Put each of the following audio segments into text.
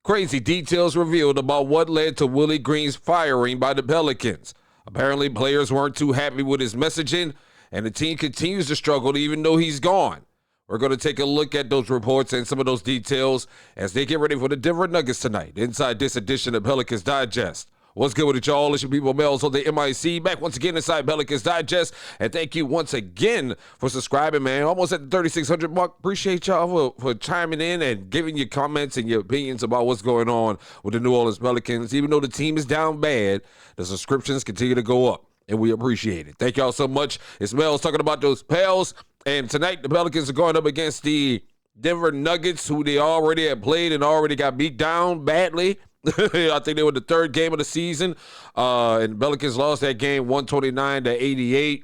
Crazy details revealed about what led to Willie Green's firing by the Pelicans. Apparently, players weren't too happy with his messaging, and the team continues to struggle even though he's gone. We're going to take a look at those reports and some of those details as they get ready for the Denver Nuggets tonight inside this edition of Pelicans Digest. What's good with it, y'all? It's your people, Melz on the MIC, back once again inside Pelicans Digest. And thank you once again for subscribing, man. Almost at the 3,600 mark. Appreciate y'all for chiming in and giving your comments and your opinions about what's going on with the New Orleans Pelicans. Even though the team is down bad, the subscriptions continue to go up, and we appreciate it. Thank y'all so much. It's Melz talking about those Pels. And tonight, the Pelicans are going up against the Denver Nuggets, who they already had played and already got beat down badly. I think they were the third game of the season, and Pelicans lost that game 129-88.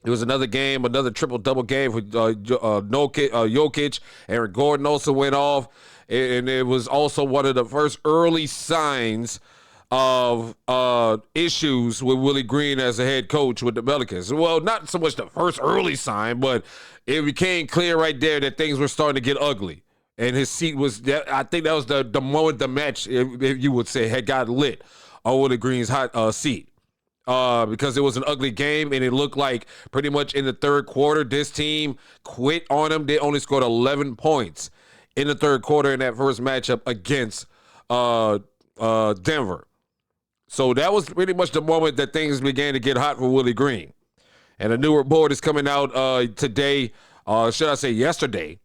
It was another game, another triple-double game for Jokic. Aaron Gordon also went off, and it was also one of the first early signs of issues with Willie Green as a head coach with the Pelicans. Well, not so much the first early sign, but it became clear right there that things were starting to get ugly. And his seat was, I think that was the moment the match, if you would say, had got lit on Willie Green's hot seat. Because it was an ugly game, and it looked like pretty much in the third quarter, this team quit on him. They only scored 11 points in the third quarter in that first matchup against Denver. So that was pretty much the moment that things began to get hot for Willie Green. And a new report is coming out today, should I say yesterday,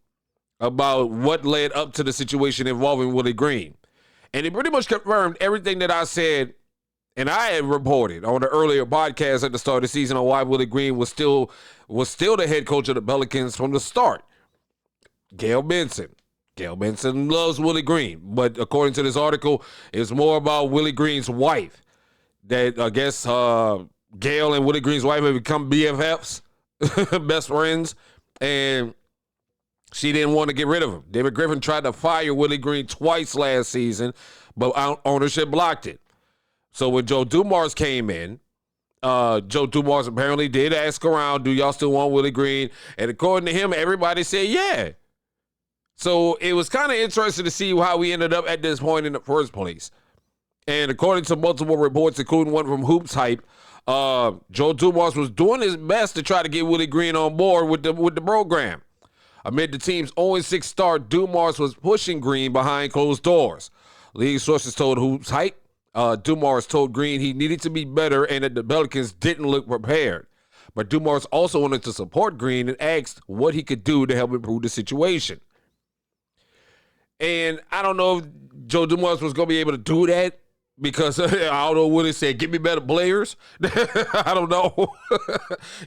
about what led up to the situation involving Willie Green. And it pretty much confirmed everything that I said and I had reported on the earlier podcast at the start of the season on why Willie Green was still the head coach of the Pelicans from the start. Gail Benson loves Willie Green, but according to this article, it's more about Willie Green's wife. That I guess Gail and Willie Green's wife have become BFFs, best friends, and she didn't want to get rid of him. David Griffin tried to fire Willie Green twice last season, but ownership blocked it. So when Joe Dumars came in, Joe Dumars apparently did ask around, do y'all still want Willie Green? And according to him, everybody said yeah. So it was kind of interesting to see how we ended up at this point in the first place. And according to multiple reports, including one from Hoops Hype, Joe Dumars was doing his best to try to get Willie Green on board with the program. Amid the team's 0-6 start, Dumars was pushing Green behind closed doors. League sources told Hoops Hype, Dumars told Green he needed to be better and that the Pelicans didn't look prepared. But Dumars also wanted to support Green and asked what he could do to help improve the situation. And I don't know if Joe Dumars was going to be able to do that because I don't know what he said. Give me better players. I don't know.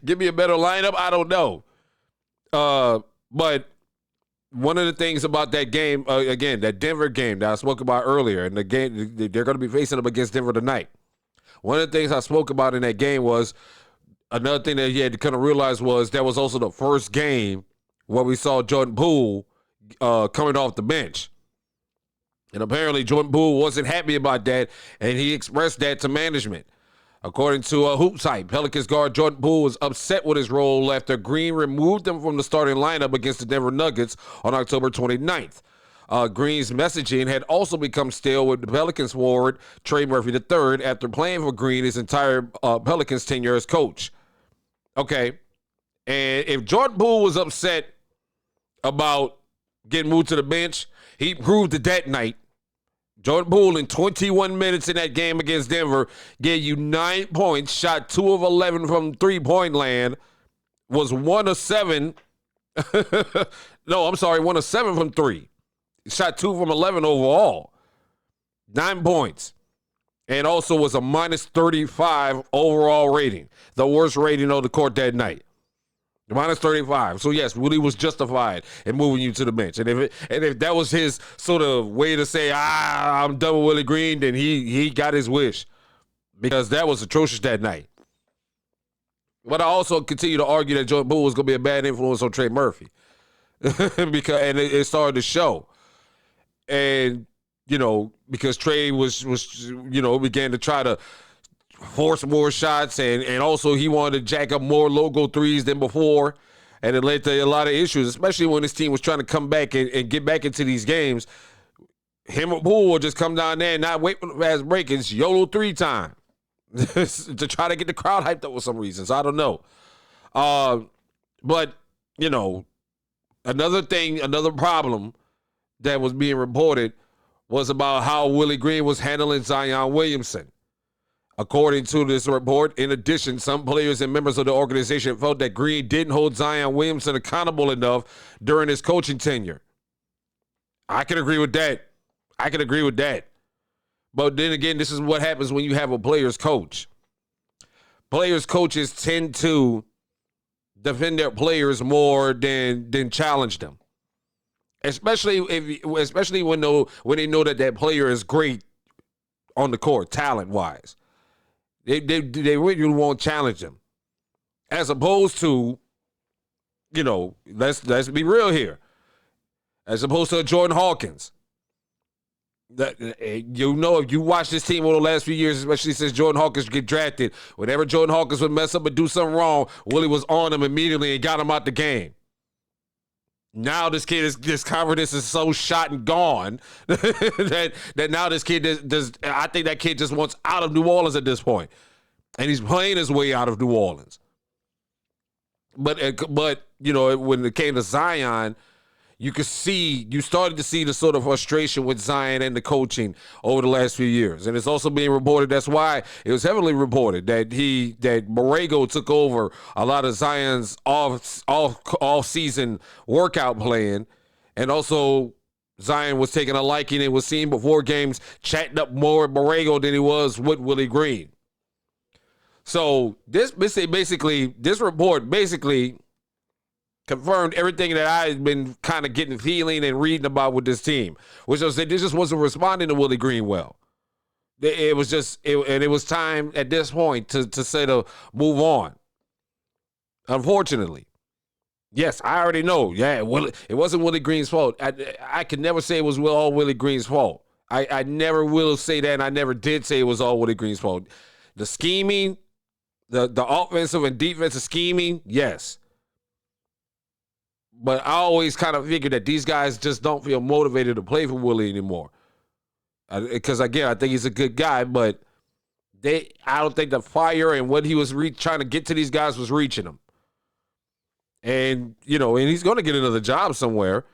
Give me a better lineup. I don't know. But one of the things about that game, again, that Denver game that I spoke about earlier, and the game they're going to be facing up against Denver tonight. One of the things I spoke about in that game was another thing that he had to kind of realize was that was also the first game where we saw Jordan Poole coming off the bench. And apparently Jordan Poole wasn't happy about that, and he expressed that to management. According to Hoops Hype, Pelicans guard Jordan Poole was upset with his role after Green removed him from the starting lineup against the Denver Nuggets on October 29th. Green's messaging had also become stale with the Pelicans forward Trey Murphy III after playing for Green his entire Pelicans tenure as coach. Okay, and if Jordan Poole was upset about getting moved to the bench, he proved it that night. Jordan Poole, in 21 minutes in that game against Denver, gave you 9 points, shot 2 of 11 from three-point land, was 1 of 7. No, I'm sorry, 1 of 7 from 3. Shot 2 from 11 overall. 9 points. And also was a minus 35 overall rating. The worst rating on the court that night. Minus 35. So, yes, Willie was justified in moving you to the bench. And if that was his sort of way to say, I'm done with Willie Green, then he got his wish. Because that was atrocious that night. But I also continue to argue that Jordan Poole was going to be a bad influence on Trey Murphy. And it started to show. And, because Trey was began to try to force more shots, and also he wanted to jack up more logo threes than before, and it led to a lot of issues, especially when this team was trying to come back and get back into these games. him or Poole will just come down there and not wait for the fast break. It's YOLO 3 time to try to get the crowd hyped up for some reasons. I don't know. But, you know, another problem that was being reported was about how Willie Green was handling Zion Williamson. According to this report, in addition, some players and members of the organization felt that Green didn't hold Zion Williamson accountable enough during his coaching tenure. I can agree with that. But then again, this is what happens when you have a player's coach. Players' coaches tend to defend their players more than challenge them. Especially when they know that player is great on the court, talent-wise. They really won't challenge them. As opposed to, you know, let's be real here. As opposed to Jordan Hawkins. You know, if you watch this team over the last few years, especially since Jordan Hawkins get drafted, whenever Jordan Hawkins would mess up and do something wrong, Willie was on him immediately and got him out the game. Now this confidence is so shot and gone that now this kid I think that kid just wants out of New Orleans at this point. And he's playing his way out of New Orleans. But you know, when it came to Zion, you started to see the sort of frustration with Zion and the coaching over the last few years. And it's also being reported, that's why it was heavily reported that Borrego took over a lot of Zion's off-season workout plan. And also Zion was taking a liking and was seen before games chatting up more with Borrego than he was with Willie Green. So this report basically confirmed everything that I've been kind of feeling and reading about with this team, which was that this just wasn't responding to Willie Green well. It was time at this point to move on. Unfortunately, yes, I already know. Yeah, it wasn't Willie Green's fault. I could never say it was all Willie Green's fault. I never will say that, and I never did say it was all Willie Green's fault. The scheming, the offensive and defensive scheming, yes. But I always kind of figured that these guys just don't feel motivated to play for Willie anymore. Because, again, I think he's a good guy, but I don't think the fire and what he was trying to get to these guys was reaching them. And, you know, and he's going to get another job somewhere.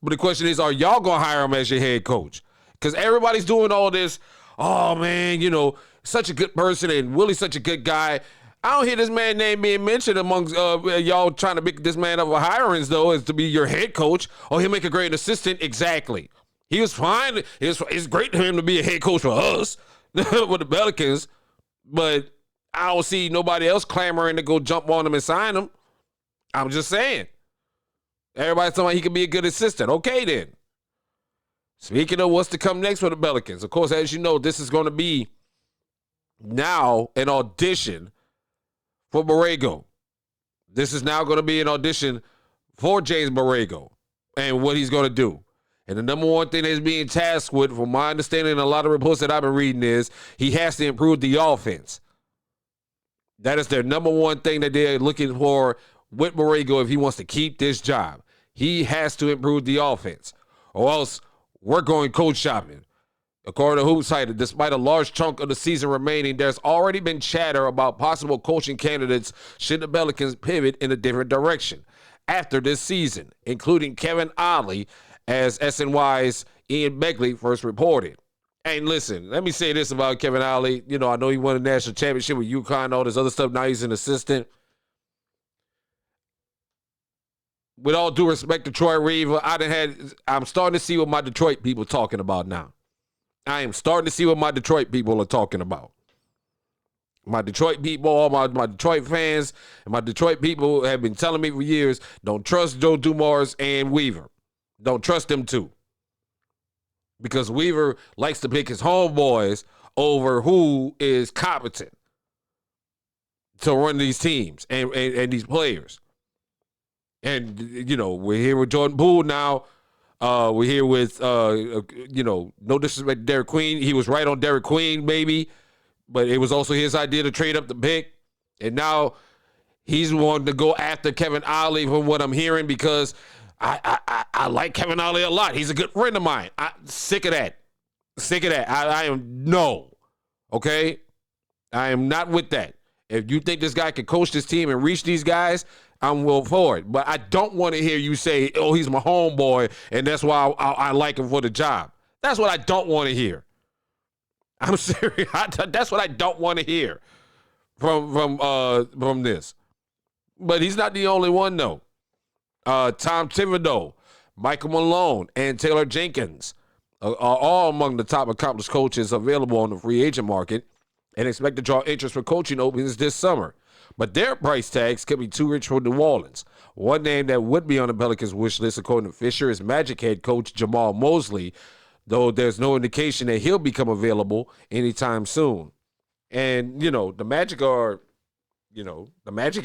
But the question is, are y'all going to hire him as your head coach? Because everybody's doing all this, oh, man, you know, such a good person and Willie's such a good guy. I don't hear this man's name being mentioned amongst y'all trying to make this man up for hirings, though, as to be your head coach. Or he'll make a great assistant. Exactly. He was fine. It's great for him to be a head coach for us, with the Pelicans. But I don't see nobody else clamoring to go jump on him and sign him. I'm just saying. Everybody's talking about he could be a good assistant. Okay, then. Speaking of what's to come next for the Pelicans, of course, as you know, this is going to be now an audition for Borrego. This is now going to be an audition for James Borrego and what he's going to do. And the number one thing that he's being tasked with, from my understanding and a lot of reports that I've been reading, is he has to improve the offense. That is their number one thing that they're looking for with Borrego if he wants to keep this job. He has to improve the offense, or else we're going coach shopping. According to Hoopsider, despite a large chunk of the season remaining, there's already been chatter about possible coaching candidates should the Pelicans pivot in a different direction after this season, including Kevin Ollie, as SNY's Ian Begley first reported. And listen, let me say this about Kevin Ollie. You know, I know he won a national championship with UConn and all this other stuff. Now he's an assistant. With all due respect to Troy Reaver, I'm starting to see what my Detroit people are talking about now. I am starting to see what my Detroit people are talking about. My Detroit people, all my Detroit fans, and my Detroit people have been telling me for years, don't trust Joe Dumars and Weaver. Don't trust them too. Because Weaver likes to pick his homeboys over who is competent to run these teams and these players. And, you know, we're here with Jordan Poole now. We're here with, you know, no disrespect to Derek Queen. He was right on Derek Queen, maybe. But it was also his idea to trade up the pick. And now he's wanting to go after Kevin Ollie from what I'm hearing, because I like Kevin Ollie a lot. He's a good friend of mine. I'm sick of that. Sick of that. I am no. Okay? I am not with that. If you think this guy can coach this team and reach these guys, I'm well for it. But I don't want to hear you say, oh, he's my homeboy, and that's why I like him for the job. That's what I don't want to hear. I'm serious. That's what I don't want to hear from this. But he's not the only one, though. Tom Thibodeau, Michael Malone, and Taylor Jenkins are all among the top accomplished coaches available on the free agent market and expect to draw interest for coaching openings this summer. But their price tags could be too rich for New Orleans. One name that would be on the Pelicans' wish list, according to Fisher, is Magic head coach Jamal Mosley, though there's no indication that he'll become available anytime soon. And, the Magic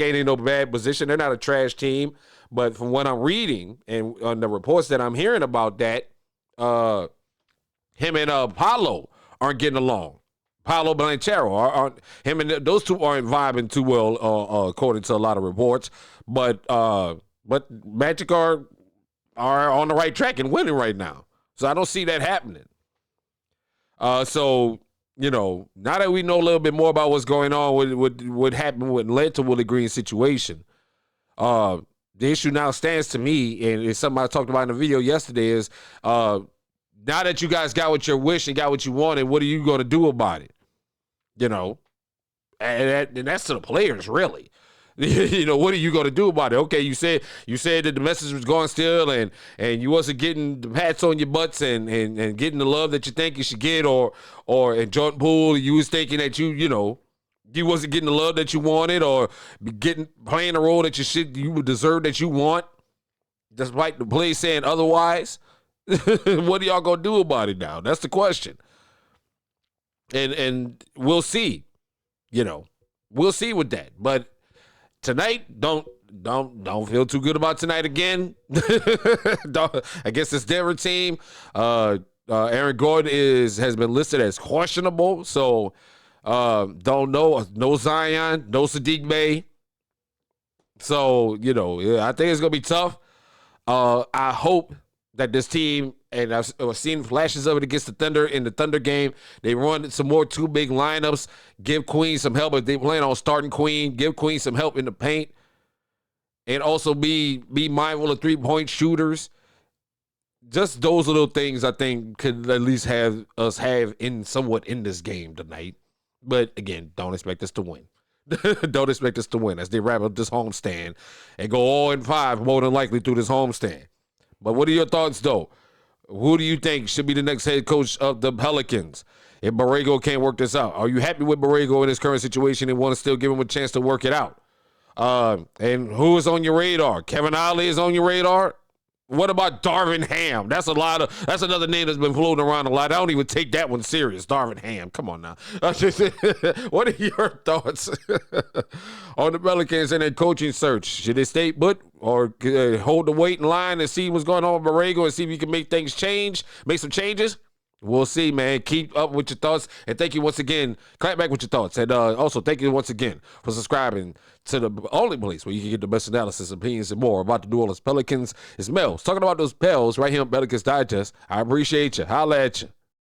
ain't in no bad position. They're not a trash team. But from what I'm reading and on the reports that I'm hearing about that, him and Paolo aren't getting along. Paolo Banchero, him and those two aren't vibing too well, according to a lot of reports. But Magic are on the right track and winning right now. So I don't see that happening. So now that we know a little bit more about what's going on, what happened, what led to Willie Green's situation, the issue now stands to me, and it's something I talked about in the video yesterday, is now that you guys got what your wish and got what you wanted, what are you going to do about it? And that's to the players, really. What are you going to do about it? Okay, you said that the message was going still, and you wasn't getting the pats on your butts and getting the love that you think you should get, or in Jordan Poole, you was thinking that you wasn't getting the love that you wanted, or playing the role that you would deserve, that you want, despite the play saying otherwise. What are y'all gonna do about it now? That's the question. And we'll see. We'll see with that. But tonight, don't feel too good about tonight again. Against this Denver team. Aaron Gordon has been listed as questionable, so don't know. No Zion, no Sadiq Bey. So, I think it's gonna be tough. I hope that this team, and I've seen flashes of it against the Thunder in the Thunder game, they run some more two big lineups, give Queen some help if they plan on starting Queen, give Queen some help in the paint, and also be mindful of three-point shooters. Just those little things I think could at least have us somewhat in this game tonight. But again, don't expect us to win. Don't expect us to win as they wrap up this homestand and go 0-5 more than likely through this homestand. But what are your thoughts, though? Who do you think should be the next head coach of the Pelicans if Borrego can't work this out? Are you happy with Borrego in his current situation and want to still give him a chance to work it out? And who is on your radar? Kevin Ollie is on your radar? What about Darvin Ham? That's another name that's been floating around a lot. I don't even take that one serious. Darvin Ham. Come on now. What are your thoughts on the Pelicans and their coaching search? Should they stay put or hold the wait in line and see what's going on with Borrego and see if you can make some changes? We'll see, man. Keep up with your thoughts. And thank you once again. Clap back with your thoughts. And also, thank you once again for subscribing to the only place where you can get the best analysis, opinions, and more about the New Orleans Pelicans. It's Melz talking about those Pels right here on Pelicans Digest. I appreciate you. Holla at you.